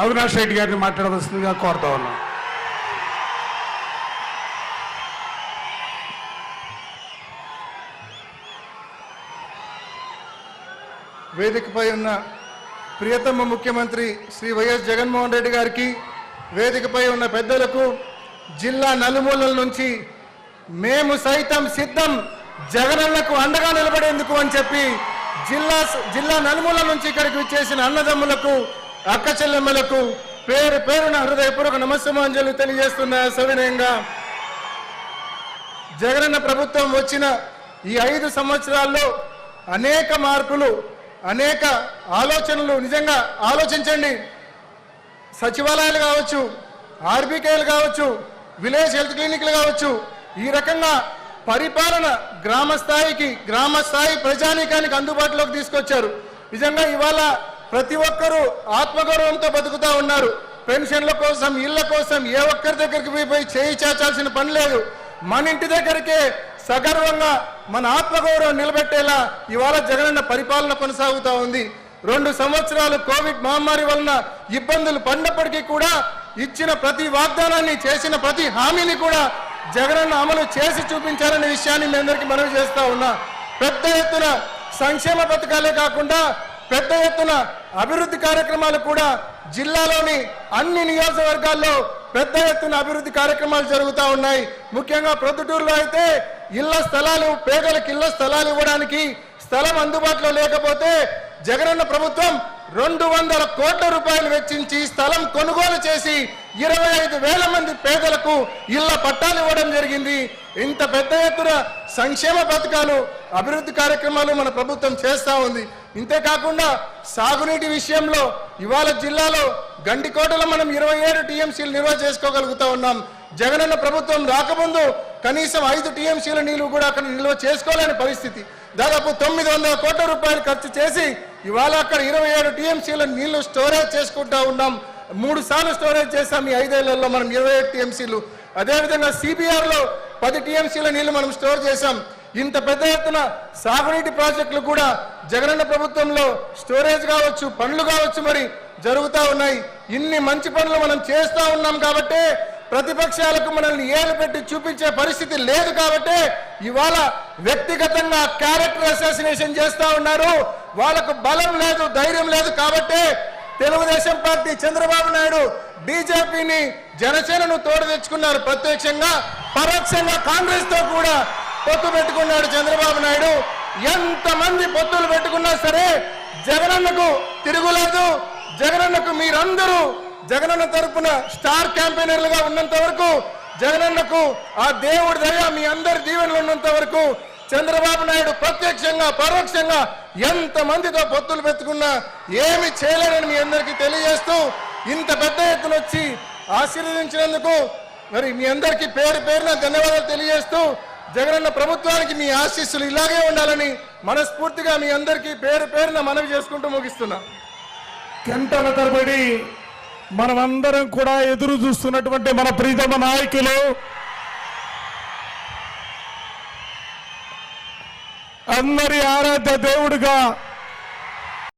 అవినాష్ రెడ్డి గారిని మాట్లాడవలసిందిగా కోరుతా ఉన్నాం. వేదికపై ఉన్న ప్రియతమ ముఖ్యమంత్రి శ్రీ వైఎస్ జగన్మోహన్ రెడ్డి గారికి, వేదికపై ఉన్న పెద్దలకు, జిల్లా నలుమూలల నుంచి మేము సైతం సిద్ధం జగనన్నకు అండగా నిలబడేందుకు అని చెప్పి జిల్లా నలుమూలల నుంచి ఇక్కడికి విచ్చేసిన అన్నదమ్ములకు, అక్క చెల్లెమ్మలకు పేరు పేరున హృదయపూర్వక నమస్సుమాంజలు తెలియజేస్తున్న సవినయంగా జగనన్న ప్రభుత్వం వచ్చిన ఈ 5 సంవత్సరాల్లో అనేక మార్పులు, అనేక ఆలోచనలు. నిజంగా ఆలోచించండి. సచివాలయాలు కావచ్చు, ఆర్బీకేలు కావచ్చు, విలేజ్ హెల్త్ క్లినిక్లు కావచ్చు, ఈ రకంగా పరిపాలన గ్రామ స్థాయి ప్రజానీకానికి అందుబాటులోకి తీసుకొచ్చారు. నిజంగా ఇవాళ ప్రతి ఒక్కరూ ఆత్మగౌరవంతో బతుకుతూ ఉన్నారు. పెన్షన్ల కోసం, ఇళ్ల కోసం ఏ ఒక్కరి దగ్గరికి పోయి చేయి చాచాల్సిన పని లేదు. మన ఇంటి దగ్గరికే సగర్వంగా మన ఆత్మగౌరవం నిలబెట్టేలా ఇవాళ జగనన్న పరిపాలన కొనసాగుతూ ఉంది. 2 సంవత్సరాలు కోవిడ్ మహమ్మారి వలన ఇబ్బందులు పడినప్పటికీ కూడా ఇచ్చిన ప్రతి వాగ్దానాన్ని, చేసిన ప్రతి హామీని కూడా జగనన్న అమలు చేసి చూపించాలనే విషయాన్ని మీ అందరికీ మనవి చేస్తా ఉన్నా. పెద్ద ఎత్తున సంక్షేమ పథకాలే కాకుండా పెద్ద ఎత్తున అభివృద్ధి కార్యక్రమాలు కూడా జిల్లాలోని అన్ని నియోజకవర్గాల్లో పెద్ద ఎత్తున అభివృద్ధి కార్యక్రమాలు జరుగుతూ ఉన్నాయి. ముఖ్యంగా ప్రొద్దుటూరులో అయితే పేదలకు ఇళ్ల స్థలాలు ఇవ్వడానికి స్థలం అందుబాటులో లేకపోతే జగనన్న ప్రభుత్వం 200 కోట్ల రూపాయలు వెచ్చించి స్థలం కొనుగోలు చేసి 25,000 మంది పేదలకు ఇళ్ల పట్టాలు ఇవ్వడం జరిగింది. ఇంత పెద్ద ఎత్తున సంక్షేమ పథకాలు, అభివృద్ధి కార్యక్రమాలు మన ప్రభుత్వం చేస్తూ ఉంది. ఇంతేకాకుండా సాగునీటి విషయంలో ఇవాళ జిల్లాలో గండికోటలో మనం 27 టీఎంసీలు నిల్వ చేసుకోగలుగుతా ఉన్నాం. జగనన్న ప్రభుత్వం రాకముందు కనీసం 5 టీఎంసీల నీళ్లు కూడా అక్కడ నిల్వ చేసుకోలేని పరిస్థితి. దాదాపు 900 కోట్ల రూపాయలు ఖర్చు చేసి ఇవాళ అక్కడ 27 టీఎంసీల నీళ్లు స్టోరేజ్ చేసుకుంటా ఉన్నాం. 3 సార్లు స్టోరేజ్ చేసాం ఈ 5 ఏళ్లలో మనం 27 టీఎంసీలు. అదేవిధంగా సిబిఆర్లో 10 టీఎంసీల నీళ్లు మనం స్టోర్ చేశాం. ఇంత పెద్ద ఎత్తున సాగునీటి ప్రాజెక్టులు కూడా జగనన్న ప్రభుత్వంలో స్టోరేజ్ కావచ్చు, పనులు కావచ్చు మరి జరుగుతూ ఉన్నాయి. ఇన్ని మంచి పనులు మనం చేస్తూ ఉన్నాం కాబట్టి ప్రతిపక్షాలకు మనల్ని ఏలు పెట్టి చూపించే పరిస్థితి లేదు కాబట్టి ఇవాళ వ్యక్తిగతంగా క్యారెక్టర్ అసాసినేషన్ చేస్తూ ఉన్నారు. వాళ్ళకు బలం లేదు, ధైర్యం లేదు కాబట్టి తెలుగుదేశం పార్టీ, చంద్రబాబు నాయుడు, బీజేపీని, జనసేనను తోడు తెచ్చుకున్నారు. ప్రత్యక్షంగా పరోక్షంగా కాంగ్రెస్ తో కూడా పొత్తు పెట్టుకున్నాడు చంద్రబాబు నాయుడు. ఎంతమంది పొత్తులు పెట్టుకున్నా సరే జగనన్నకు తిరుగులేదు. జగనన్నకు మీరందరూ జగనన్న తరపున స్టార్ క్యాంపెయినర్లుగా ఉన్నంత వరకు, జగనన్నకు ఆ దేవుడి దయ మీ అందరి దీవెనలు ఉన్నంత వరకు చంద్రబాబు నాయుడు ప్రత్యక్షంగా పరోక్షంగా ఎంతమందితో పొత్తులు పెట్టుకున్నా ఏమి చేయలేరని మీ అందరికీ తెలియజేస్తూ ఇంత పెద్ద ఎత్తున వచ్చి ఆశీర్వదించినందుకు మరి మీ అందరికీ పేరు పేరున ధన్యవాదాలు తెలియజేస్తూ జగనన్న ప్రభుత్వానికి మీ ఆశీస్సులు ఇలాగే ఉండాలని మనస్ఫూర్తిగా మీ అందరికీ పేరు పేరున మనవి చేసుకుంటూ ముగిస్తున్నా. గంటల తరబడి మనమందరం కూడా ఎదురు చూస్తున్నటువంటి మన ప్రీతమ నాయకులు, అందరి ఆరాధ్య దేవుడుగా